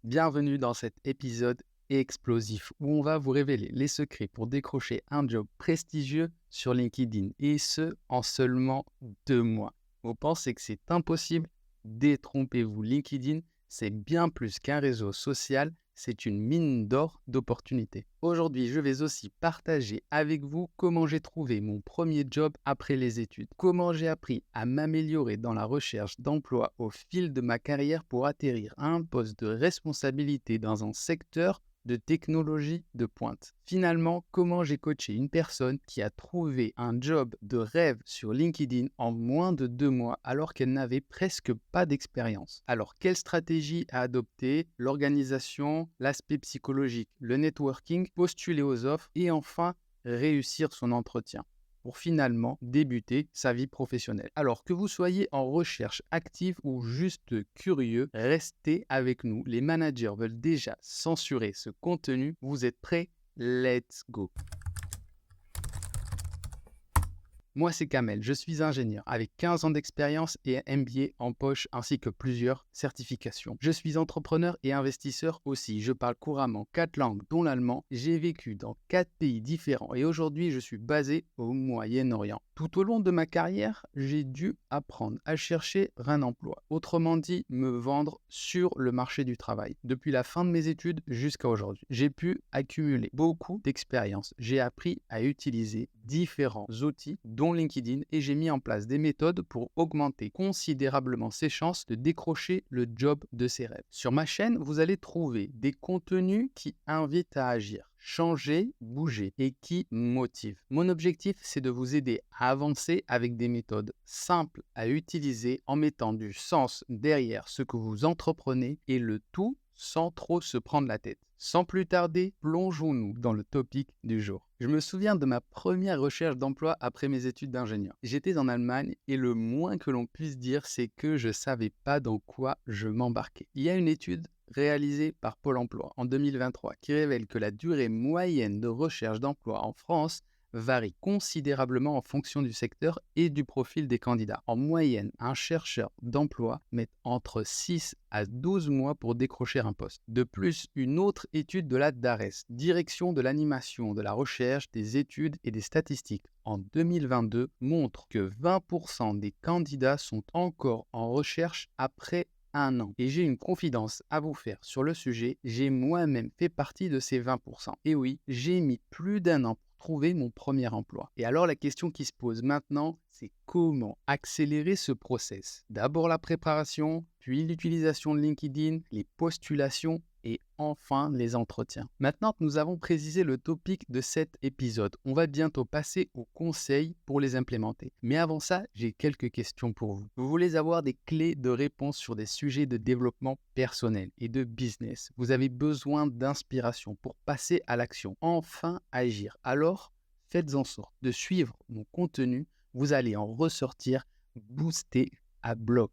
Bienvenue dans cet épisode explosif où on va vous révéler les secrets pour décrocher un job prestigieux sur LinkedIn et ce en seulement 2 mois. Vous pensez que c'est impossible? Détrompez-vous, LinkedIn, c'est bien plus qu'un réseau social, c'est une mine d'or d'opportunités. Aujourd'hui, je vais aussi partager avec vous comment j'ai trouvé mon premier job après les études, comment j'ai appris à m'améliorer dans la recherche d'emploi au fil de ma carrière pour atterrir à un poste de responsabilité dans un secteur de technologie de pointe. Finalement, comment j'ai coaché une personne qui a trouvé un job de rêve sur LinkedIn en moins de 2 mois alors qu'elle n'avait presque pas d'expérience. Alors, quelle stratégie à adopter? L'organisation, l'aspect psychologique, le networking, postuler aux offres et enfin réussir son entretien pour finalement débuter sa vie professionnelle. Alors que vous soyez en recherche active ou juste curieux, restez avec nous. Les managers veulent déjà censurer ce contenu. Vous êtes prêts? Let's go! Moi, c'est Kamel, je suis ingénieur avec 15 ans d'expérience et un MBA en poche ainsi que plusieurs certifications. Je suis entrepreneur et investisseur aussi. Je parle couramment 4 langues dont l'allemand. J'ai vécu dans 4 pays différents et aujourd'hui, je suis basé au Moyen-Orient. Tout au long de ma carrière, j'ai dû apprendre à chercher un emploi. Autrement dit, me vendre sur le marché du travail. Depuis la fin de mes études jusqu'à aujourd'hui, j'ai pu accumuler beaucoup d'expérience. J'ai appris à utiliser différents outils dont LinkedIn et j'ai mis en place des méthodes pour augmenter considérablement ses chances de décrocher le job de ses rêves. Sur ma chaîne, vous allez trouver des contenus qui invitent à agir, changer, bouger et qui motivent. Mon objectif, c'est de vous aider à avancer avec des méthodes simples à utiliser en mettant du sens derrière ce que vous entreprenez et le tout sans trop se prendre la tête. Sans plus tarder, plongeons-nous dans le topic du jour. Je me souviens de ma première recherche d'emploi après mes études d'ingénieur. J'étais en Allemagne et le moins que l'on puisse dire, c'est que je ne savais pas dans quoi je m'embarquais. Il y a une étude réalisée par Pôle emploi en 2023 qui révèle que la durée moyenne de recherche d'emploi en France varie considérablement en fonction du secteur et du profil des candidats. En moyenne, un chercheur d'emploi met entre 6 à 12 mois pour décrocher un poste. De plus, une autre étude de la DARES, Direction de l'animation, de la recherche, des études et des statistiques, en 2022, montre que 20% des candidats sont encore en recherche après un an. Et j'ai une confidence à vous faire sur le sujet, j'ai moi-même fait partie de ces 20%. Et oui, j'ai mis plus d'un an pour trouver mon premier emploi. Et alors la question qui se pose maintenant, c'est comment accélérer ce process? D'abord la préparation, puis l'utilisation de LinkedIn, les postulations et enfin les entretiens. Maintenant que nous avons précisé le topic de cet épisode, on va bientôt passer aux conseils pour les implémenter. Mais avant ça, j'ai quelques questions pour vous. Vous voulez avoir des clés de réponse sur des sujets de développement personnel et de business. Vous avez besoin d'inspiration pour passer à l'action, enfin agir. Alors, faites en sorte de suivre mon contenu. Vous allez en ressortir boosté à bloc.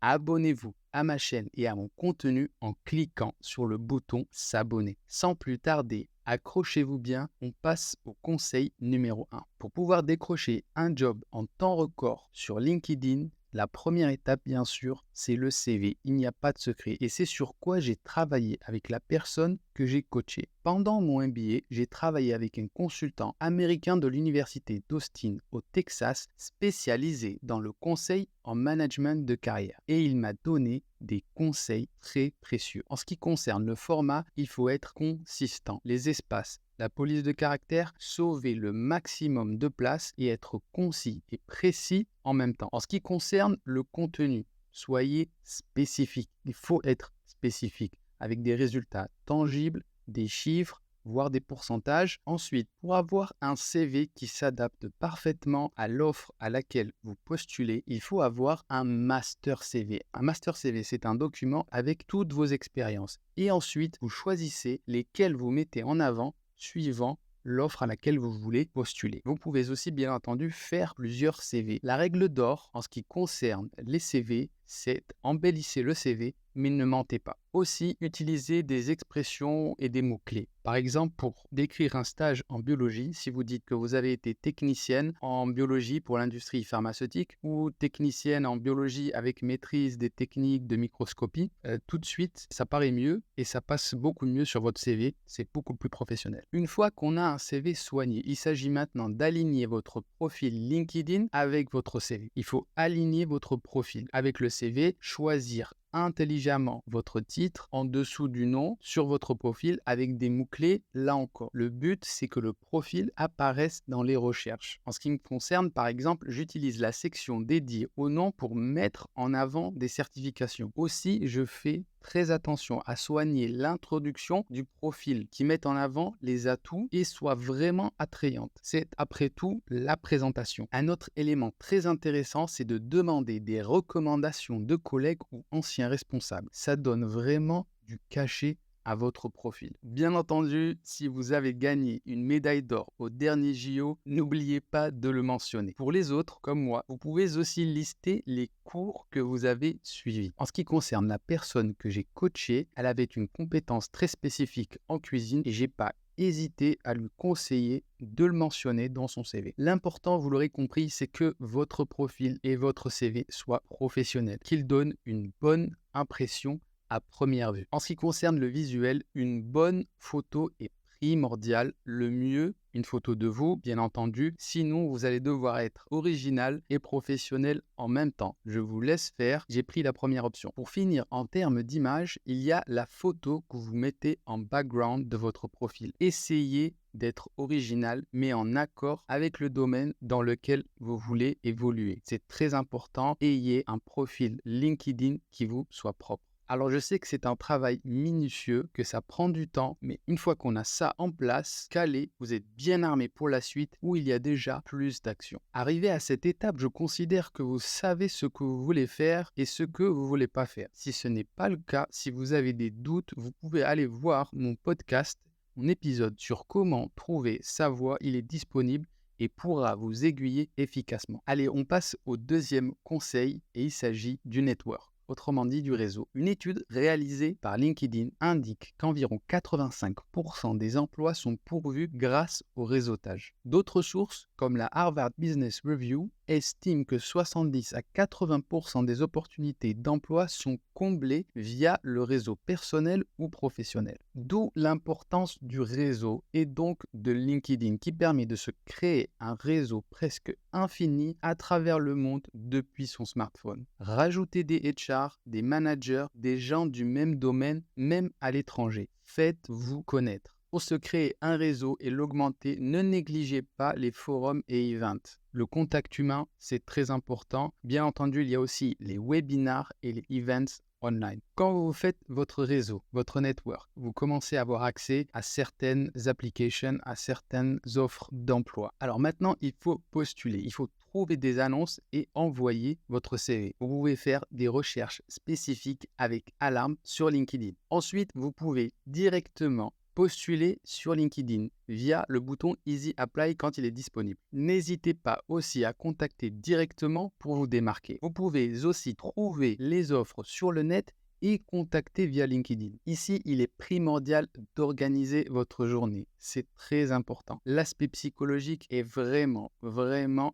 Abonnez-vous à ma chaîne et à mon contenu en cliquant sur le bouton s'abonner. Sans plus tarder, accrochez-vous bien, on passe au conseil numéro 1. Pour pouvoir décrocher un job en temps record sur LinkedIn, la première étape, bien sûr, c'est le CV. Il n'y a pas de secret et c'est sur quoi j'ai travaillé avec la personne que j'ai coachée. Pendant mon MBA, j'ai travaillé avec un consultant américain de l'université d'Austin au Texas, spécialisé dans le conseil en management de carrière. Et il m'a donné des conseils très précieux. En ce qui concerne le format, il faut être consistant. Les espaces, la police de caractère, sauver le maximum de place et être concis et précis en même temps. En ce qui concerne le contenu, soyez spécifique. Il faut être spécifique avec des résultats tangibles, des chiffres, voire des pourcentages. Ensuite, pour avoir un CV qui s'adapte parfaitement à l'offre à laquelle vous postulez, il faut avoir un master CV. Un master CV, c'est un document avec toutes vos expériences. Et ensuite, vous choisissez lesquels vous mettez en avant suivant l'offre à laquelle vous voulez postuler. Vous pouvez aussi bien entendu faire plusieurs CV. La règle d'or en ce qui concerne les CV, c'est embellissez le CV mais ne mentez pas. Aussi, utilisez des expressions et des mots-clés. Par exemple, pour décrire un stage en biologie, si vous dites que vous avez été technicienne en biologie pour l'industrie pharmaceutique ou technicienne en biologie avec maîtrise des techniques de microscopie, tout de suite, ça paraît mieux et ça passe beaucoup mieux sur votre CV. C'est beaucoup plus professionnel. Une fois qu'on a un CV soigné, il s'agit maintenant d'aligner votre profil LinkedIn avec votre CV. Il faut aligner votre profil avec le CV, choisir intelligemment votre titre en dessous du nom sur votre profil avec des mots-clés là encore. Le but, c'est que le profil apparaisse dans les recherches. En ce qui me concerne, par exemple, j'utilise la section dédiée au nom pour mettre en avant des certifications. Aussi, je fais très attention à soigner l'introduction du profil qui met en avant les atouts et soit vraiment attrayante. C'est après tout la présentation. Un autre élément très intéressant, c'est de demander des recommandations de collègues ou anciens responsables. Ça donne vraiment du cachet à votre profil. Bien entendu, si vous avez gagné une médaille d'or au dernier JO, n'oubliez pas de le mentionner. Pour les autres, comme moi, vous pouvez aussi lister les cours que vous avez suivis. En ce qui concerne la personne que j'ai coachée, elle avait une compétence très spécifique en cuisine et j'ai pas hésité à lui conseiller de le mentionner dans son CV. L'important, vous l'aurez compris, c'est que votre profil et votre CV soient professionnels, qu'ils donnent une bonne impression à première vue. En ce qui concerne le visuel, une bonne photo est primordiale. Le mieux, une photo de vous, bien entendu. Sinon, vous allez devoir être original et professionnel en même temps. Je vous laisse faire. J'ai pris la première option. Pour finir, en termes d'image, il y a la photo que vous mettez en background de votre profil. Essayez d'être original, mais en accord avec le domaine dans lequel vous voulez évoluer. C'est très important. Ayez un profil LinkedIn qui vous soit propre. Alors je sais que c'est un travail minutieux, que ça prend du temps, mais une fois qu'on a ça en place, calé, vous êtes bien armé pour la suite où il y a déjà plus d'action. Arrivé à cette étape, je considère que vous savez ce que vous voulez faire et ce que vous ne voulez pas faire. Si ce n'est pas le cas, si vous avez des doutes, vous pouvez aller voir mon podcast, mon épisode sur comment trouver sa voie. Il est disponible et pourra vous aiguiller efficacement. Allez, on passe au deuxième conseil et il s'agit du network. Autrement dit du réseau. Une étude réalisée par LinkedIn indique qu'environ 85% des emplois sont pourvus grâce au réseautage. D'autres sources, comme la Harvard Business Review, estiment que 70 à 80% des opportunités d'emploi sont comblées via le réseau personnel ou professionnel. D'où l'importance du réseau et donc de LinkedIn qui permet de se créer un réseau presque infini à travers le monde depuis son smartphone. Rajoutez des HR, des managers, des gens du même domaine, même à l'étranger. Faites-vous connaître. Pour se créer un réseau et l'augmenter, ne négligez pas les forums et events. Le contact humain, c'est très important. Bien entendu, il y a aussi les webinars et les events online. Quand vous faites votre réseau, votre network, vous commencez à avoir accès à certaines applications, à certaines offres d'emploi. Alors maintenant, il faut postuler, il faut trouver des annonces et envoyer votre CV. Vous pouvez faire des recherches spécifiques avec Alarm sur LinkedIn. Ensuite, vous pouvez directement postuler sur LinkedIn via le bouton Easy Apply quand il est disponible. N'hésitez pas aussi à contacter directement pour vous démarquer. Vous pouvez aussi trouver les offres sur le net et contacter via LinkedIn. Ici, il est primordial d'organiser votre journée. C'est très important. L'aspect psychologique est vraiment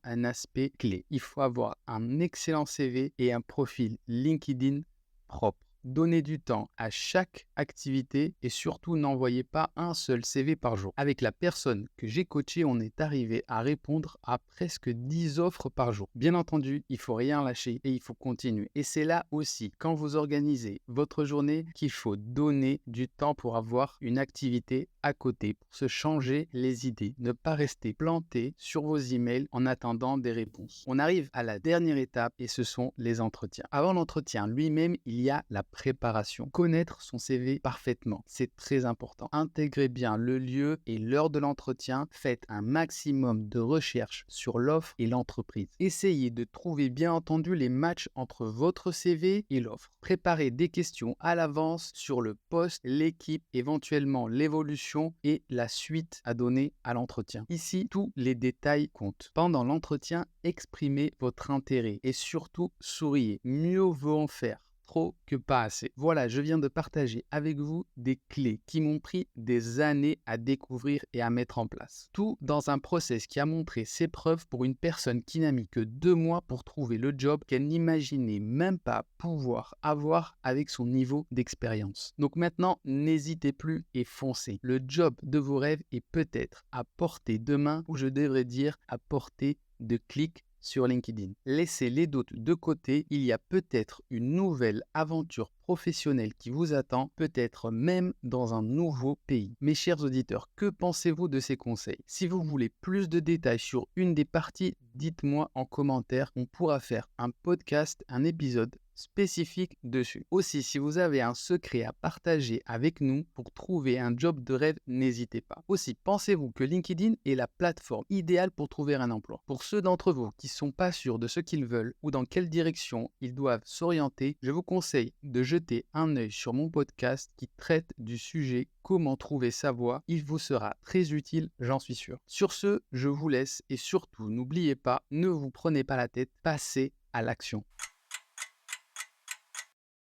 un aspect clé. Il faut avoir un excellent CV et un profil LinkedIn propre. Donnez du temps à chaque activité et surtout n'envoyez pas un seul CV par jour. Avec la personne que j'ai coachée, on est arrivé à répondre à presque 10 offres par jour. Bien entendu, il ne faut rien lâcher et il faut continuer. Et c'est là aussi, quand vous organisez votre journée, qu'il faut donner du temps pour avoir une activité à côté, pour se changer les idées, ne pas rester planté sur vos emails en attendant des réponses. On arrive à la dernière étape et ce sont les entretiens. Avant l'entretien lui-même, il y a la préparation. Connaître son CV parfaitement, c'est très important. Intégrez bien le lieu et l'heure de l'entretien. Faites un maximum de recherches sur l'offre et l'entreprise. Essayez de trouver bien entendu les matchs entre votre CV et l'offre. Préparez des questions à l'avance sur le poste, l'équipe, éventuellement l'évolution et la suite à donner à l'entretien. Ici, tous les détails comptent. Pendant l'entretien, exprimez votre intérêt et surtout souriez. Mieux vaut en faire trop que pas assez. Voilà, je viens de partager avec vous des clés qui m'ont pris des années à découvrir et à mettre en place. Tout dans un process qui a montré ses preuves pour une personne qui n'a mis que 2 mois pour trouver le job qu'elle n'imaginait même pas pouvoir avoir avec son niveau d'expérience. Donc maintenant, n'hésitez plus et foncez. Le job de vos rêves est peut-être à portée de main, ou je devrais dire à portée de clic sur LinkedIn. Laissez les doutes de côté, il y a peut-être une nouvelle aventure professionnelle qui vous attend, peut-être même dans un nouveau pays. Mes chers auditeurs, que pensez-vous de ces conseils? Si vous voulez plus de détails sur une des parties, dites-moi en commentaire, on pourra faire un podcast, un épisode spécifique dessus. Aussi, si vous avez un secret à partager avec nous pour trouver un job de rêve, n'hésitez pas. Aussi, pensez-vous que LinkedIn est la plateforme idéale pour trouver un emploi? Pour ceux d'entre vous qui ne sont pas sûrs de ce qu'ils veulent ou dans quelle direction ils doivent s'orienter, je vous conseille de jeter un œil sur mon podcast qui traite du sujet comment trouver sa voie. Il vous sera très utile, j'en suis sûr. Sur ce, je vous laisse et surtout, n'oubliez pas, ne vous prenez pas la tête, passez à l'action.